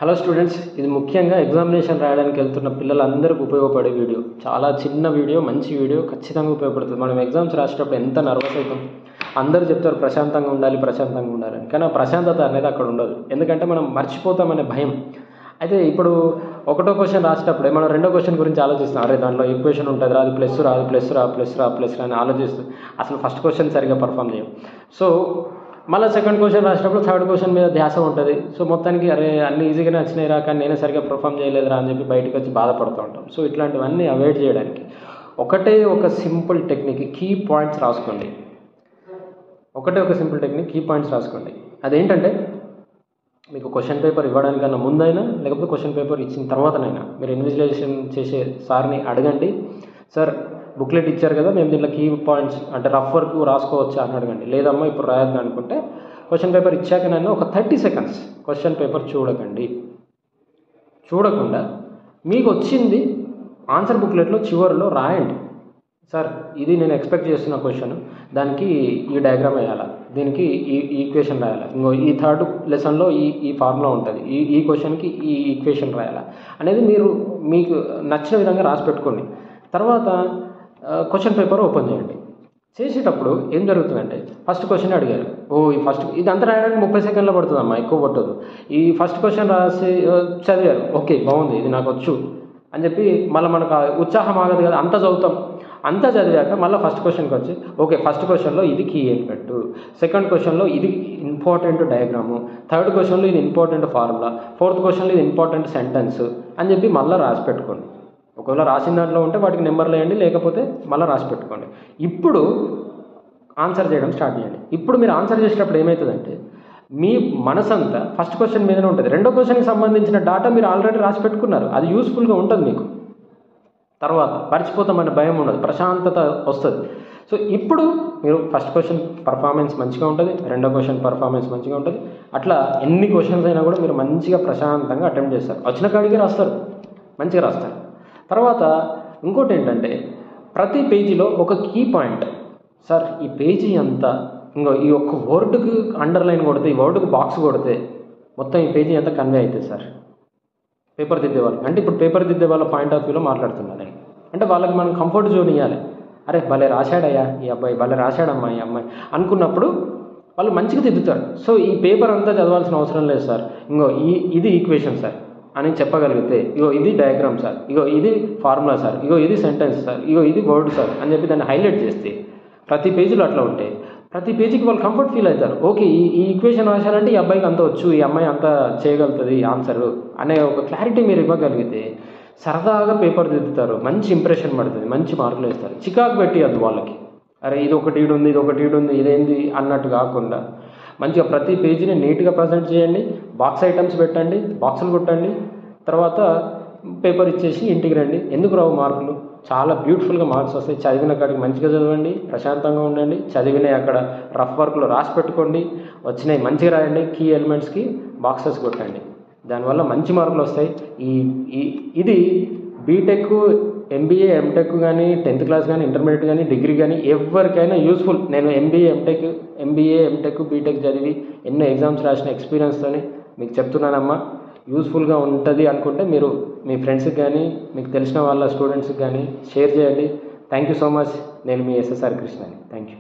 Hello students, ఇది ముఖ్యంగా examination రాయడానికి వెళ్తున్న పిల్లలందరికీ ఉపయోగపడే వీడియో. చాలా చిన్న వీడియో, మంచి వీడియో, ఖచ్చితంగా ఉపయోగపడుతుంది. మనం ఎగ్జామ్స్ రాసేటప్పుడు ఎంత నర్వస్ అవుతాం. అందరూ చెప్తారు ప్రశాంతంగా ఉండాలి, ప్రశాంతంగా ఉండాలని. కానీ ఆ ప్రశాంతత అనేది అక్కడ ఉండదు. ఎందుకంటే మనం మర్చిపోతామనే భయం. అయితే ఇప్పుడు ఒకటో క్వశ్చన్ రాసేటప్పుడే మనం రెండో క్వశ్చన్ గురించి ఆలోచిస్తాం. అరే దాంట్లో ఈక్వేషన్ ఉంటుంది రా, అది ప్లస్ రా, అది ప్లస్ రా అని ఆలోచిస్తూ అసలు ఫస్ట్ క్వశ్చన్ సరిగ్గా పర్ఫామ్ చేయం. సో మళ్ళీ సెకండ్ క్వశ్చన్ రాసేటప్పుడు థర్డ్ క్వశ్చన్ మీద ధ్యాస ఉంటుంది. సో మొత్తానికి అరే అన్నీ ఈజీగానే వచ్చినాయి రా, కానీ నేనే సరిగ్గా పర్ఫామ్ చేయలేదురా అని చెప్పి బయటకు వచ్చి బాధపడుతూ ఉంటాం. సో ఇట్లాంటివన్నీ అవాయిడ్ చేయడానికి ఒకటే ఒక సింపుల్ టెక్నిక్, కీ పాయింట్స్ రాసుకోండి. కీ పాయింట్స్ రాసుకోండి. అదేంటంటే మీకు క్వశ్చన్ పేపర్ ఇవ్వడానికన్నా ముందైనా లేకపోతే క్వశ్చన్ పేపర్ ఇచ్చిన తర్వాతనైనా మీరు ఇన్విజిలేషన్ చేసే సార్ని అడగండి. సార్ బుక్లెట్ ఇచ్చారు కదా, మేము దీంట్లో కీ పాయింట్స్ అంటే రఫ్ వర్క్ రాసుకోవచ్చా అని అడగండి. లేదమ్మా ఇప్పుడు రాయద్దు అనుకుంటే క్వశ్చన్ పేపర్ ఇచ్చాకనైనా ఒక 30 seconds క్వశ్చన్ పేపర్ చూడకుండా మీకు వచ్చింది ఆన్సర్ బుక్లెట్లో చివరిలో రాయండి. సార్ ఇది నేను ఎక్స్పెక్ట్ చేస్తున్న క్వశ్చన్, దానికి ఈ డయాగ్రామ్ వేయాలా, దీనికి ఈ ఈక్వేషన్ రాయాలా, ఇంకో ఈ థర్డ్ లెసన్లో ఈ ఫార్ములా ఉంటుంది, ఈ క్వశ్చన్కి ఈ ఈక్వేషన్ రాయాలా అనేది మీరు మీకు నచ్చిన విధంగా రాసి పెట్టుకోండి. తర్వాత క్వశ్చన్ పేపర్ ఓపెన్ చేయండి. చేసేటప్పుడు ఏం జరుగుతుందంటే ఫస్ట్ క్వశ్చన్ అడిగారు, ఇదంతా రాయడానికి 30 seconds పడుతుందమ్మా, ఎక్కువ పట్టదు. ఈ ఫస్ట్ క్వశ్చన్ రాసి చదివారు, ఓకే బాగుంది ఇది నాకు వచ్చు అని చెప్పి మళ్ళీ మనకు ఉత్సాహం ఆగదు కదా, అంతా చదివాక మళ్ళీ ఫస్ట్ క్వశ్చన్కి వచ్చి ఓకే ఫస్ట్ క్వశ్చన్లో ఇది కీ ఎలిమెంట్, సెకండ్ క్వశ్చన్లో ఇది ఇంపార్టెంట్ డయాగ్రాము, థర్డ్ క్వశ్చన్లో ఇది ఇంపార్టెంట్ ఫార్ములా, ఫోర్త్ క్వశ్చన్లో ఇది ఇంపార్టెంట్ సెంటెన్స్ అని చెప్పి మళ్ళీ రాసి పెట్టుకోండి. ఒకవేళ రాసిన దాంట్లో ఉంటే వాటికి నెంబర్లు వేయండి, లేకపోతే మళ్ళీ రాసి పెట్టుకోండి. ఇప్పుడు ఆన్సర్ చేయడం స్టార్ట్ చేయండి. ఇప్పుడు మీరు ఆన్సర్ చేసేటప్పుడు ఏమవుతుందంటే మీ మనసంతా ఫస్ట్ క్వశ్చన్ మీదనే ఉంటుంది. రెండో క్వశ్చన్కి సంబంధించిన డాటా మీరు ఆల్రెడీ రాసి పెట్టుకున్నారు, అది యూస్ఫుల్గా ఉంటుంది మీకు. తర్వాత మర్చిపోతామనే భయం ఉండదు, ప్రశాంతత వస్తుంది. సో ఇప్పుడు మీరు ఫస్ట్ క్వశ్చన్ పర్ఫార్మెన్స్ మంచిగా ఉంటుంది, రెండో క్వశ్చన్ పర్ఫార్మెన్స్ మంచిగా ఉంటుంది. అట్లా ఎన్ని క్వశ్చన్స్ అయినా కూడా మీరు మంచిగా ప్రశాంతంగా అటెంప్ట్ చేస్తారు, వచ్చిన కాడికి రాస్తారు, మంచిగా రాస్తారు. తర్వాత ఇంకోటి ఏంటంటే ప్రతి పేజీలో ఒక కీ పాయింట్, సార్ ఈ పేజీ అంతా ఈ ఒక్క వర్డ్కి అండర్లైన్ కొడితే, ఈ వర్డ్కి బాక్స్ కొడితే మొత్తం ఈ పేజీ అంతా కన్వే అవుతుంది సార్ పేపర్ దిద్దే వాళ్ళకి. అంటే ఇప్పుడు పేపర్ దిద్దే వాళ్ళ పాయింట్ ఆఫ్ వ్యూలో మాట్లాడుతున్నాను నేను. అంటే వాళ్ళకి మనం కంఫర్ట్ జోన్ ఇవ్వాలి. అరే భలే రాశాడయ్యా ఈ అబ్బాయి, భలే రాశాడమ్మా ఈ అమ్మాయి అనుకున్నప్పుడు వాళ్ళు మంచిగా దిద్దుతారు. సో ఈ పేపర్ అంతా చదవాల్సిన అవసరం లేదు సార్, ఇది ఈక్వేషన్ సార్ అని చెప్పగలిగితే, ఇది డయాగ్రామ్ సార్, ఇది ఫార్ములా సార్, ఇది సెంటెన్స్ సార్, ఇది వర్డ్ సార్ అని చెప్పి దాన్ని హైలైట్ చేస్తే ప్రతి పేజీలో అట్లా ఉంటే ప్రతి పేజీకి వాళ్ళు కంఫర్ట్ ఫీల్ అవుతారు. ఓకే ఈ ఈక్వేషన్ రాశారంటే ఈ అబ్బాయికి అంత వచ్చు, ఈ అమ్మాయి అంతా చేయగలుగుతుంది ఆన్సర్ అనే ఒక క్లారిటీ మీరు ఇవ్వగలిగితే సరదాగా పేపర్ దిద్దుతారు, మంచి ఇంప్రెషన్ పడుతుంది, మంచి మార్కులు వేస్తారు. చికాకు పెట్టియద్దు వాళ్ళకి, అరే ఇది ఒకటి ఉంది ఇదేంది అన్నట్టు కాకుండా మంచిగా ప్రతి పేజీని నీట్గా ప్రజెంట్ చేయండి. బాక్స్ ఐటమ్స్ పెట్టండి, బాక్సులు కొట్టండి, తర్వాత పేపర్ ఇచ్చేసి ఇంటికి రండి. ఎందుకు రావు మార్కులు? చాలా బ్యూటిఫుల్గా మార్క్స్ వస్తాయి. చదివిన కాడికి మంచిగా చదవండి, ప్రశాంతంగా ఉండండి. చదివినవి అక్కడ రఫ్ వర్క్లో రాసి పెట్టుకోండి, వచ్చినాయి మంచిగా రాయండి, కీ ఎలిమెంట్స్కి బాక్సెస్ కొట్టండి. దానివల్ల మంచి మార్కులు వస్తాయి. ఇది బీటెక్, ఎంబీఏ, ఎంటెక్ కానీ, 10th class కానీ, ఇంటర్మీడియట్ కానీ, డిగ్రీ కానీ ఎవరికైనా యూస్ఫుల్. నేను ఎంబీఏ, ఎంటెక్, బీటెక్ చదివి ఎన్నో ఎగ్జామ్స్ రాసిన ఎక్స్పీరియన్స్తోని మీకు చెప్తున్నానమ్మా. యూస్ఫుల్గా ఉంటుంది అనుకుంటే మీరు మీ ఫ్రెండ్స్కి కానీ, మీకు తెలిసిన వాళ్ళ స్టూడెంట్స్కి కానీ షేర్ చేయండి. Thank you so much. నేను మీ ఎస్ఎస్ఆర్ కృష్ణని. Thank you.